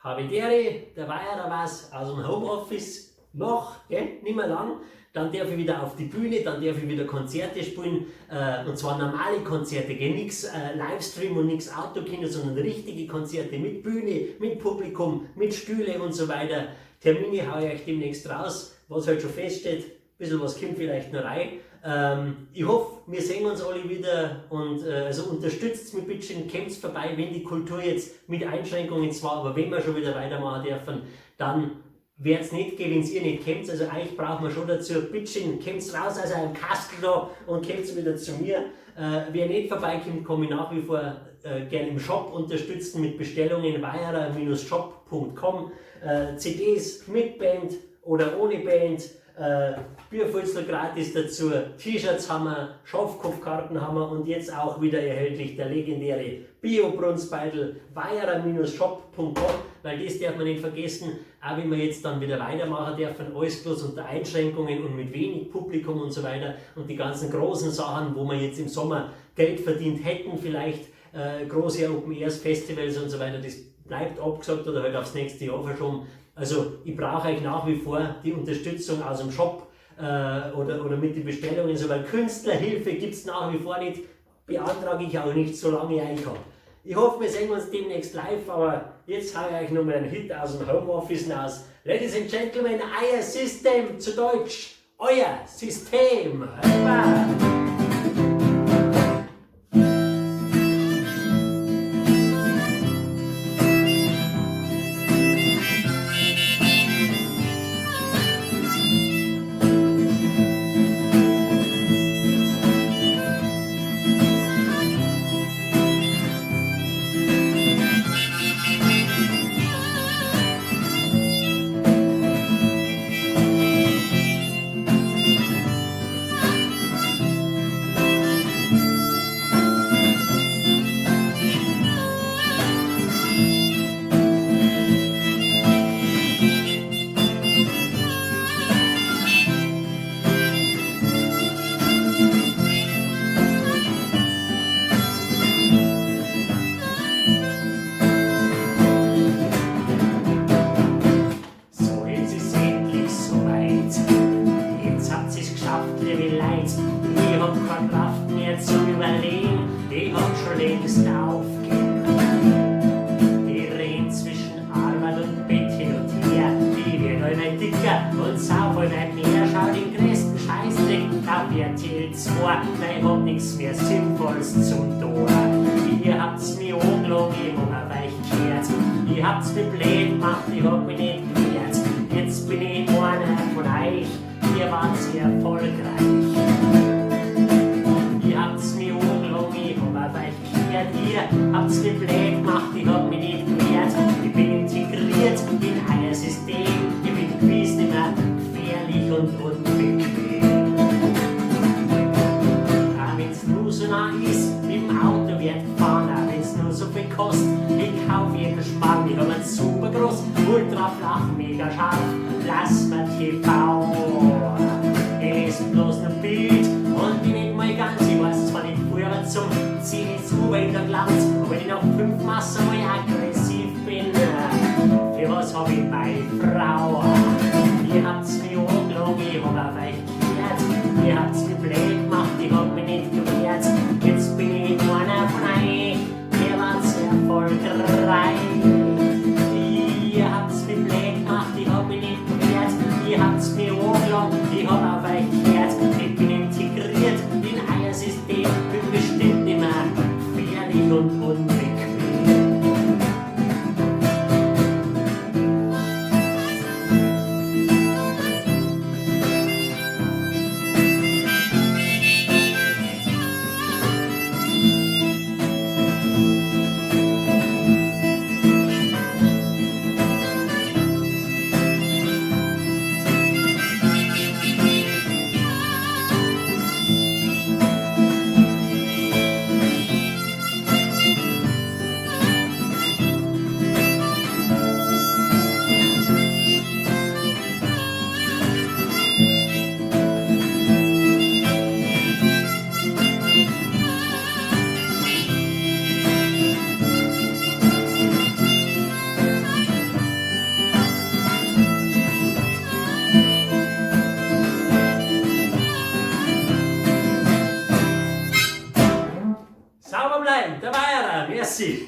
Habitäre, der Weiherer was aus dem Homeoffice noch, nicht mehr lang. Dann darf ich wieder auf die Bühne, dann darf ich wieder Konzerte spielen, und zwar normale Konzerte, nichts Livestream und nichts Autokino, sondern richtige Konzerte mit Bühne, mit Publikum, mit Stühle und so weiter. Termine haue ich euch demnächst raus, was halt schon feststeht, ein bisschen was kommt vielleicht noch rein. Ich hoffe, wir sehen uns alle wieder und also unterstützt mich bitte, kommt vorbei, wenn die Kultur jetzt mit Einschränkungen zwar, aber wenn wir schon wieder weitermachen dürfen, dann wird es nicht gehen, wenn ihr nicht kommt. Also euch brauchen wir schon dazu. Bitte kommt raus aus eurem Kastel da und kommt wieder zu mir. Wer nicht vorbeikommt, kann mich nach wie vor gerne im Shop unterstützen mit Bestellungen weiherer-shop.com. CDs mit Band oder ohne Band. Bierfülsel gratis dazu, T-Shirts haben wir, Schafkopfkarten haben wir und jetzt auch wieder erhältlich der legendäre Bio-Brunzbeutel weiherer-shop.com, weil das darf man nicht vergessen, auch wenn wir jetzt dann wieder weitermachen dürfen, alles bloß unter Einschränkungen und mit wenig Publikum und so weiter und die ganzen großen Sachen, wo wir jetzt im Sommer Geld verdient hätten, vielleicht große Open-Airs, Festivals und so weiter, das bleibt abgesagt oder halt aufs nächste Jahr verschoben. Also ich brauche euch nach wie vor die Unterstützung aus dem Shop oder mit den Bestellungen. So, weil Künstlerhilfe gibt es nach wie vor nicht, beantrage ich auch nicht, solange ich euch habe. Ich hoffe, wir sehen uns demnächst live, aber jetzt habe ich euch noch mal einen Hit aus dem Homeoffice raus. Ladies and Gentlemen, euer System, zu Deutsch, euer System. Hörbar. Ich hab keine Kraft mehr zu überlegen, ich hab schon längst aufgegeben. Ich renn zwischen Arbeit und Bett hin und her, ich werd immer dicker und sauf immer mehr. Schau den größten Scheißdreck auf RTL 2, nein, ich hab nix mehr Sinnvolles zum Tor. Ihr habt's mir angelogen, ich hab euch gekehrt, ihr habt's mir blöd gemacht, ich hab mich nicht gewehrt. Jetzt bin ich einer von euch, ihr wart sehr erfolgreich. Ihr habt's mir angelogen, ich hab euch gekehrt, ihr habt's mir blöd gemacht, ich hab mich nicht gewehrt. Ich bin integriert in euer System, ich bin gewiss nicht mehr gefährlich und unbequem. Auch wenn's nur so nah ist, mit dem Auto wird gefahren, auch wenn's nur so viel kostet, ich kauf jeden Spann, ich hab einen super groß, ultra flach, mega scharf Plasma TV. Ich lese bloß noch Bild und bin nicht mal ganz, ich weiß zwar nicht früher zum Ziehen ins Uber in der Glanz, aber wenn ich nach 5 Massen mal aggressiv bin, für was hab ich meine Frau? Ihr habt's mir angelogen, ich hab auf euch gekehrt, ihr habt's mir blöd gemacht, ich hab mich nicht gewehrt. Jetzt bin ich einer von euch, ihr wart's erfolgreich. Ihr habt's mir blöd gemacht, ich hab mich nicht gewehrt. Ihr habt's mir angelogen, ich hab auf euch gekehrt. Ich bin integriert in euer System, bin bestimmt nicht mehr gefährlich und unbequem. Merci.